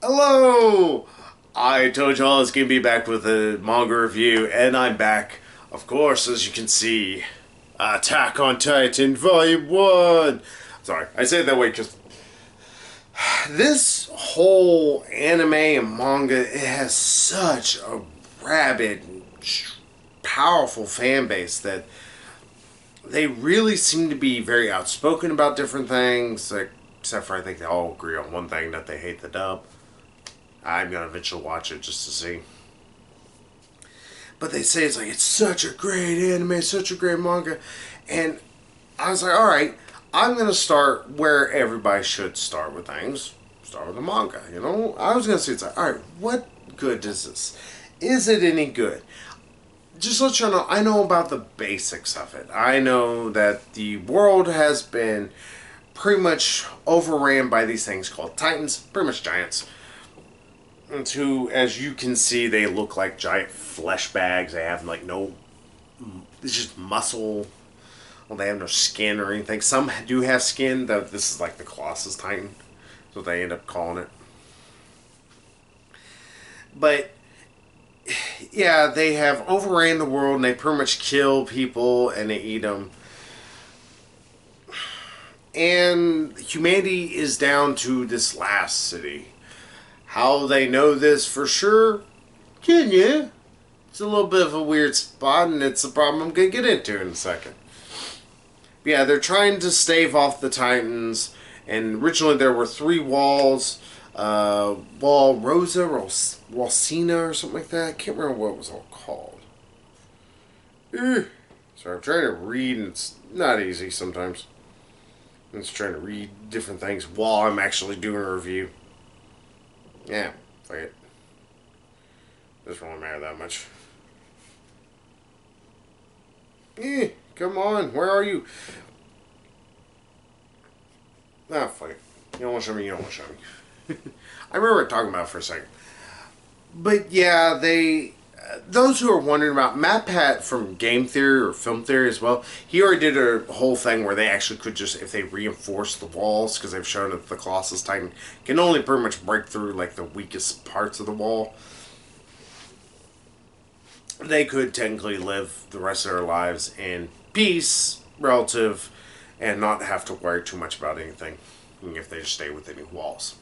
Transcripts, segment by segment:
Hello! I told y'all I was going to be back with a manga review, and I'm back. Of course, as you can see, Attack on Titan Volume 1! Sorry, I say it that way because this whole anime and manga, it has such a rabid, powerful fan base that they really seem to be very outspoken about different things, like, except for I think they all agree on one thing, that they hate the dub. I'm gonna eventually watch it just to see. But they say it's such a great anime, such a great manga, and I was like, all right, I'm gonna start where everybody should start with things. Start with the manga, you know. I was gonna say all right, what good is this? Is it any good? Just to let you know, I know about the basics of it. I know that the world has been pretty much overran by these things called titans, pretty much giants. And who, as you can see, they look like giant flesh bags. They have like no, it's just muscle. Well, they have no skin or anything. Some do have skin. Though this is like the Colossus Titan. That's what they end up calling it. But yeah, they have overran the world and they pretty much kill people and they eat them. And humanity is down to this last city. How they know this for sure? Can you? It's a little bit of a weird spot, and it's a problem I'm going to get into in a second. But yeah, they're trying to stave off the Titans, and originally there were three walls. Wall Rosa, Walsina, or something like that. I can't remember what it was all called. Sorry, I'm trying to read, and it's not easy sometimes. I'm just trying to read different things while I'm actually doing a review. Yeah, fuck it. Doesn't really matter that much. Come on, where are you? Ah, fuck it. You don't want to show me, you don't want to show me. I remember talking about it for a second. But yeah, those who are wondering about MatPat from Game Theory or Film Theory as well, he already did a whole thing where they actually could just, if they reinforce the walls, because they've shown that the Colossus Titan can only pretty much break through like the weakest parts of the wall. They could technically live the rest of their lives in peace, relative, and not have to worry too much about anything if they just stay within the walls.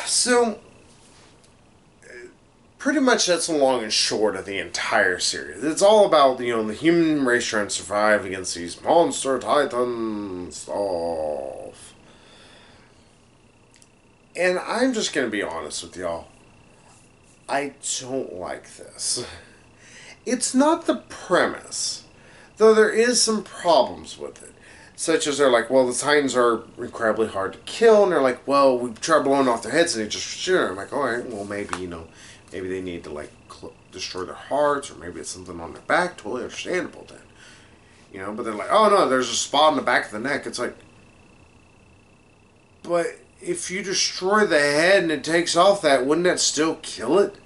So, pretty much that's the long and short of the entire series. It's all about, the human race trying to survive against these monster titans stuff. And I'm just going to be honest with y'all. I don't like this. It's not the premise, though there is some problems with it. Such as they're like, well, the Titans are incredibly hard to kill, and they're like, well, we tried blowing off their heads and they just shoot. I'm like, alright, well, maybe, maybe they need to, like, destroy their hearts, or maybe it's something on their back. Totally understandable then. But they're like, oh no, there's a spot on the back of the neck. It's like, but if you destroy the head and it takes off that, wouldn't that still kill it?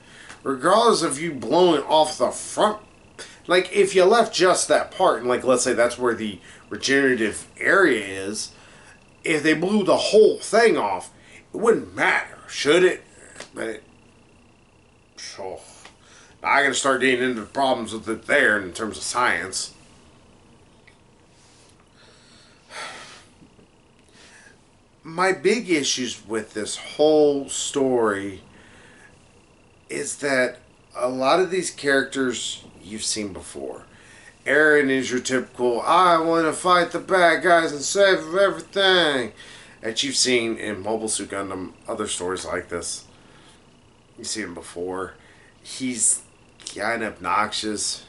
Regardless of you blowing off the front. Like, if you left just that part, and like, let's say that's where the regenerative area is, if they blew the whole thing off, it wouldn't matter, should it? But I'm going to start getting into the problems with it there in terms of science. My big issues with this whole story is that a lot of these characters you've seen before. Eren is your typical, I want to fight the bad guys and save everything, that you've seen in Mobile Suit Gundam, other stories like this. You've seen him before. He's kind of obnoxious.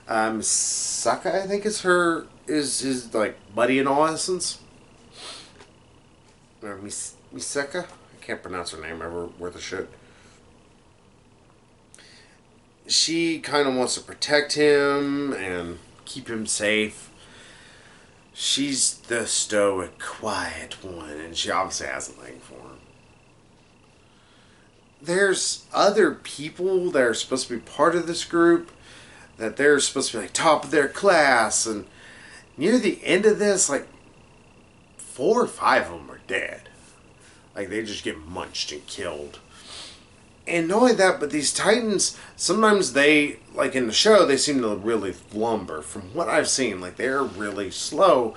Saka, I think is his like buddy in all essence. Or Misaka? I can't pronounce her name ever worth a shit. She kind of wants to protect him and keep him safe. She's the stoic, quiet one, and she obviously has a thing for him. There's other people that are supposed to be part of this group, that they're supposed to be like top of their class, and near the end of this, like 4 or 5 of them are dead. Like, they just get munched and killed. And not only that, but these Titans, sometimes they, like in the show, they seem to really lumber. From what I've seen, like, they're really slow.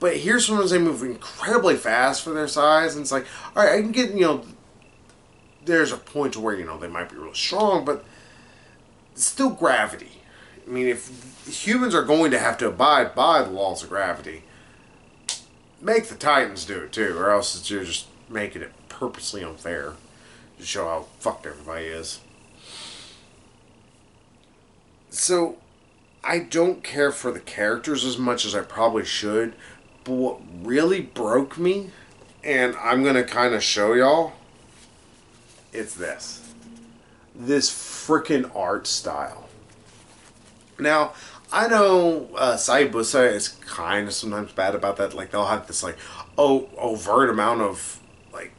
But here sometimes they move incredibly fast for their size. And it's like, alright, I can get, there's a point to where, they might be real strong, but it's still gravity. I mean, if humans are going to have to abide by the laws of gravity, make the Titans do it too, or else you're just making it purposely unfair to show how fucked everybody is. So, I don't care for the characters as much as I probably should, but what really broke me, and I'm going to kind of show y'all, it's this. This freaking art style. Now, I know Saibusa is kind of sometimes bad about that. Like, they'll have this, like, overt amount of, like,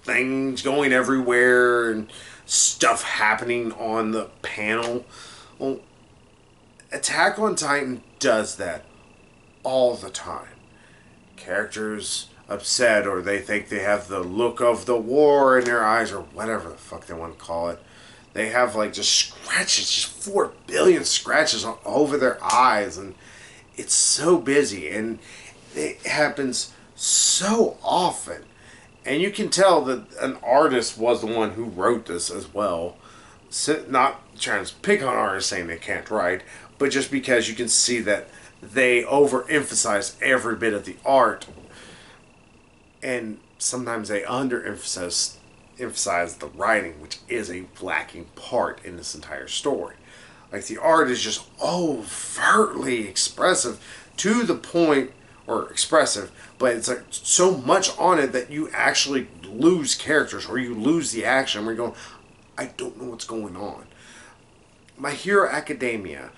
things going everywhere and stuff happening on the panel. Well, Attack on Titan does that all the time. Characters upset, or they think they have the look of the war in their eyes, or whatever the fuck they want to call it. They have, like, just scratches, just 4 billion scratches over their eyes, and it's so busy, and it happens so often. And you can tell that an artist was the one who wrote this as well. So, not trying to pick on artists saying they can't write, but just because you can see that they overemphasize every bit of the art, and sometimes they underemphasize the writing, which is a lacking part in this entire story. Like, the art is just overtly expressive to the point, or expressive, but it's like so much on it that you actually lose characters, or you lose the action where you're going, I don't know what's going on. My Hero Academia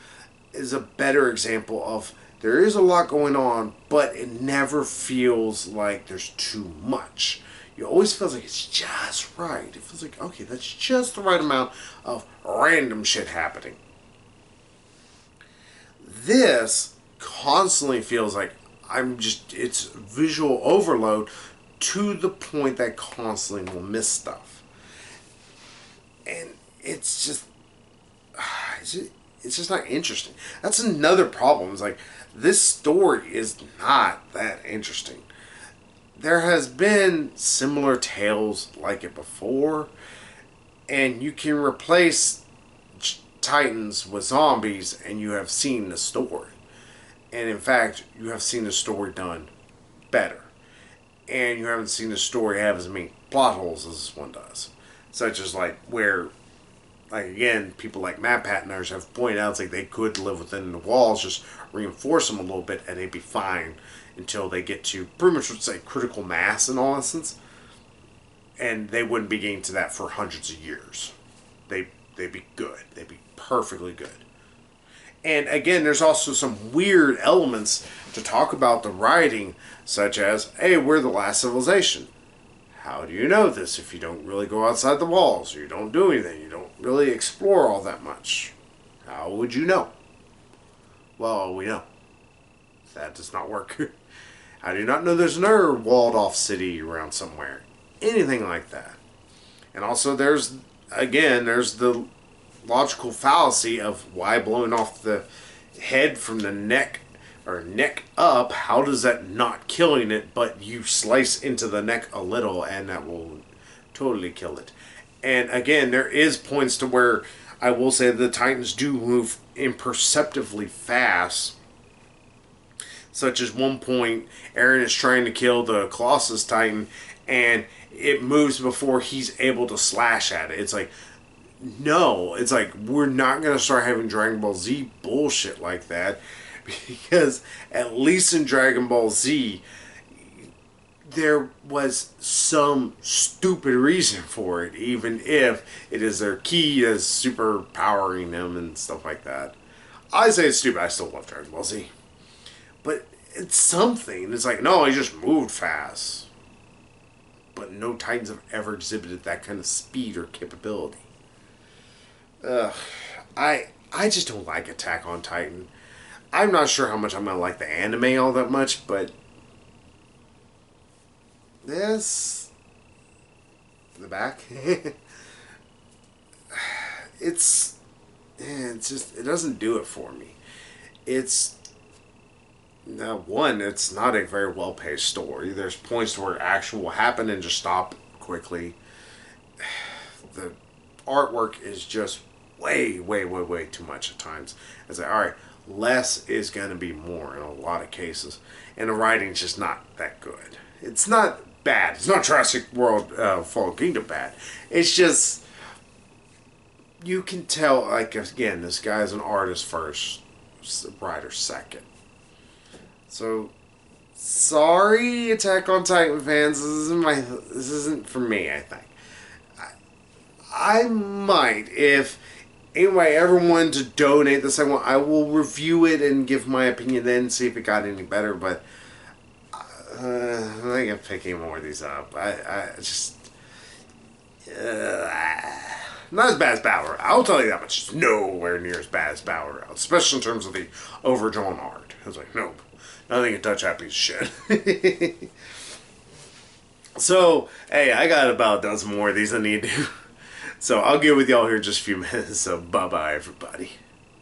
is a better example of there is a lot going on, but it never feels like there's too much. It always feels like it's just right. It feels like, okay, that's just the right amount of random shit happening. This constantly feels like it's visual overload to the point that I constantly will miss stuff. And it's just not interesting. That's another problem. It's like, this story is not that interesting. There has been similar tales like it before, and you can replace Titans with zombies, and you have seen the story. And in fact, you have seen the story done better. And you haven't seen the story have as many plot holes as this one does. Such as, like, where, like, again, people like map patterners have pointed out, it's like they could live within the walls, just reinforce them a little bit, and they'd be fine until they get to pretty much what's like critical mass in all instance. And they wouldn't be getting to that for hundreds of years. They'd be good. They'd be perfectly good. And again, there's also some weird elements to talk about the writing, such as, hey, we're the last civilization. How do you know this if you don't really go outside the walls? Or you don't do anything. You don't really explore all that much. How would you know? Well, we know. That does not work. How do you not know there's another walled off city around somewhere? Anything like that. And also there's the logical fallacy of why blowing off the head from the neck or neck up, how does that not killing it, but you slice into the neck a little and that will totally kill it. And again, there is points to where I will say the Titans do move imperceptibly fast. Such as one point, Eren is trying to kill the Colossus Titan, and it moves before he's able to slash at it. It's like, no. It's like, we're not going to start having Dragon Ball Z bullshit like that. Because at least in Dragon Ball Z, there was some stupid reason for it. Even if it is their key as super powering them and stuff like that. I say it's stupid. I still love Dragon Ball Z. But it's something. It's like, no, he just moved fast. But no Titans have ever exhibited that kind of speed or capability. I just don't like Attack on Titan. I'm not sure how much I'm going to like the anime all that much, but this the back. It's just, it doesn't do it for me. It's, now, one, it's not a very well paced story. There's points where action will happen and just stop quickly. The artwork is just way too much at times. It's like, alright, less is going to be more in a lot of cases. And the writing's just not that good. It's not bad. It's not Jurassic World Fallen Kingdom bad. It's just, you can tell, like, again, this guy's an artist first, writer second. So, sorry, Attack on Titan fans. This isn't for me, I think. I might, if anybody ever wanted to donate this, I will review it and give my opinion then, see if it got any better, but I'm not going to pick any more of these up. I just... not as bad as Battle Royale. I'll tell you that much. It's nowhere near as bad as Battle Royale, especially in terms of the overdrawn art. I was like, nope. Nothing can touch that piece of shit. So, hey, I got about a dozen more of these I need to do. So I'll get with y'all here in just a few minutes. So bye-bye, everybody.